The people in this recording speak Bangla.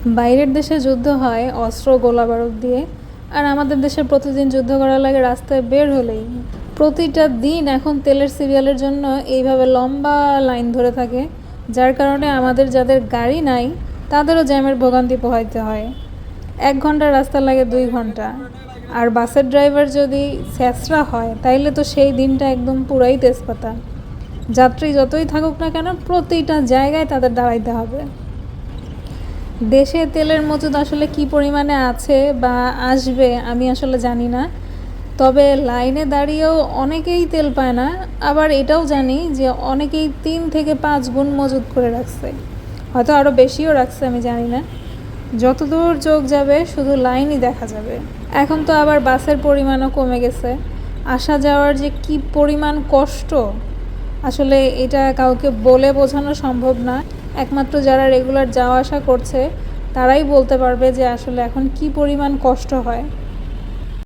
বাইরের দেশে যুদ্ধ হয় অস্ত্র গোলাবারুদ দিয়ে, আর আমাদের দেশে প্রতিদিন যুদ্ধ করা লাগে রাস্তায় বের হলেই। প্রতিটা দিন এখন তেলের সিরিয়ালের জন্য এইভাবে লম্বা লাইন ধরে থাকে, যার কারণে আমাদের যাদের গাড়ি নাই তাদেরও জ্যামের ভোগান্তি পোহাইতে হয়। 1 ঘন্টা রাস্তা লাগে 2 ঘন্টা। আর বাসের ড্রাইভার যদি স্যাঁচরা হয় তাইলে তো সেই দিনটা একদম পুরাই তেজপাতা। যাত্রী যতই থাকুক না কেন প্রতিটা জায়গায় তাদের দাঁড়াইতে হবে। দেশে তেলের মজুদ আসলে কি পরিমাণে আছে বা আসবে আমি আসলে জানি না, তবে লাইনে দাঁড়িয়েও অনেকেই তেল পায় না। আবার এটাও জানি যে অনেকেই 3 থেকে 5 গুণ মজুদ করে রাখছে, হয়তো আরও বেশিও রাখছে, আমি জানি না। যতদূর চোখ যাবে শুধু লাইনই দেখা যাবে। এখন তো আবার বাসের পরিমাণও কমে গেছে। আসা যাওয়ার যে কি পরিমাণ কষ্ট, আসলে এটা কাউকে বলে বোঝানো সম্ভব না। একমাত্র যারা রেগুলার যাওয়া আসা করছে তারাই বলতে পারবে যে আসলে এখন কি পরিমাণ কষ্ট হয়।